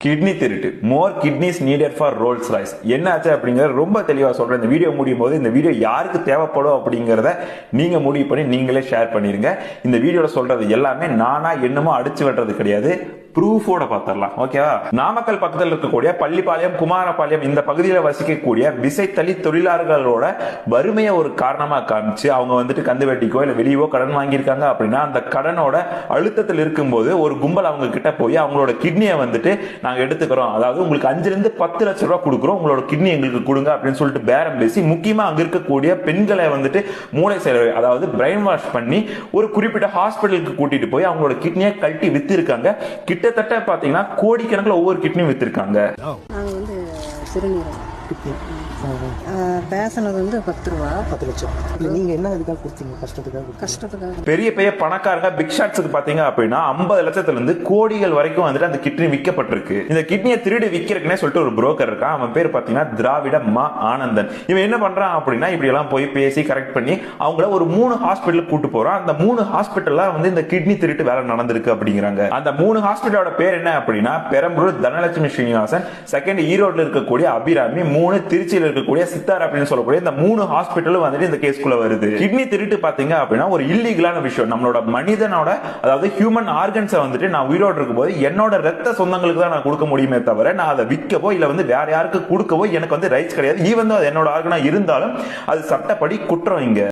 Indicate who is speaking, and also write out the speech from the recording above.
Speaker 1: Kidney திருட்டு, more kidneys needed for Rolls Royce. என்ன ஆச்சு அப்படிங்கறது ரொம்ப தெளிவா சொல்றேன். இந்த வீடியோ முடியும் போது இந்த வீடியோ யாருக்கு தேவைப்படும் அப்படிங்கறத நீங்க முடிவு பண்ணி நீங்களே ஷேர் பண்ணிருங்க. இந்த வீடியோல சொல்றது எல்லாமே நானா என்னமோ அடிச்சு வெட்டுறது கிடையாது, ப்ரூஃபோட பாத்திரலாம். ஓகேவா? நாமக்கல் பக்கத்தில் இருக்கக்கூடிய பள்ளிப்பாளையம், குமாரபாளையம் இந்த பகுதியில் வசிக்கக்கூடிய விசைத்தறி தொழிலாளர்களோட வறுமையை ஒரு காரணமா காமிச்சு அவங்க வந்துட்டு கந்து வெட்டிக்கோ இல்ல வெளியவோ கடன் வாங்கியிருக்காங்க அப்படின்னா அந்த கடனோட அழுத்தத்தில் இருக்கும்போது ஒரு கும்பல் அவங்க கிட்ட போய் அவங்களோட கிட்னியை வந்துட்டு நாங்க எடுத்துக்கிறோம், அதாவது உங்களுக்கு 5 to 10 லட்சம் ரூபாய் கொடுக்குறோம், உங்களோட கிட்னி எங்களுக்கு கொடுங்க அப்படின்னு சொல்லிட்டு பேரம் பேசி முக்கியமா அங்க இருக்கக்கூடிய பெண்களை வந்துட்டு மூளை செயல், அதாவது பிரெயின் வாஷ் பண்ணி ஒரு குறிப்பிட்ட ஹாஸ்பிட்டலுக்கு கூட்டிட்டு போய் அவங்களோட கிட்னியை கழட்டி வித்து இருக்காங்க. கிட்டத்தட்ட பாத்தீங்கன்னா கோடிக்கணக்கில் ஒவ்வொரு கிட்னியும் வித்திருக்காங்க.
Speaker 2: பேசினது வந்து 10 ரூபா
Speaker 3: 10 லட்சம். நீங்க என்ன இதுக்காக கொடுத்தீங்க? கஷ்டத்துக்காக.
Speaker 1: பெரிய பெரிய பணக்காரங்க பிக் ஷாட்ஸ்க்கு பாத்தீங்க அப்படின்னா 50 லட்சத்துல இருந்து கோடிகள் வரைக்கும் வந்துட்டு அந்த கிட்னி விற்கப்பட்டிருக்கு. இந்த கிட்னியை திருடி விற்கிறதுனே சொல்லிட்டு ஒரு புரோக்கர் இருக்கான். அவன் பேர் பாத்தீங்கன்னா திராவிட மா ஆனந்தன். இவன் என்ன பண்றான் அப்படின்னா இப்படி எல்லாம் போய் பேசி கரெக்ட் பண்ணி அவங்கள ஒரு 3 ஹாஸ்பிட்டலுக்கு கூட்டு போறான். அந்த 3 ஹாஸ்பிட்டல்ல வந்து இந்த கிட்னி திருட்டு வேலை நடந்திருக்கு அப்படிங்கிறாங்க. அந்த 3 ஹாஸ்பிட்டலோட பேர் என்ன அப்படின்னா பெரம்பலூர் தனலட்சுமி ஸ்ரீனிவாசன், செகண்ட் ஈரோட்ல இருக்கக்கூடிய அபிராமி, 3 திருச்சியில் இருக்கக்கூடிய சித்தார் அப்படின்னு சொல்லக்கூடிய இந்த 3 ஹாஸ்பிட்டலும் வந்துட்டு இந்த கேஸ்குள்ள வருது. கிட்னி திருட்டு பாத்தீங்க அப்படின்னா ஒரு இல்லீகலான விஷயம். நம்மளோட மனிதனோட, அதாவது ஹியூமன் ஆர்கன்ஸை வந்துட்டு நான் உயிரோடு இருக்கும்போது என்னோட ரத்த சொந்தங்களுக்கு தான் நான் கொடுக்க முடியுமே தவிர நான் அதை விற்கவோ இல்ல வந்து வேற யாருக்கு கொடுக்கவோ எனக்கு வந்து ரைட்ஸ் கிடையாது. ஈவன் தான் என்னோட ஆர்கனா இருந்தாலும் அது சட்டப்படி குற்றம். இங்க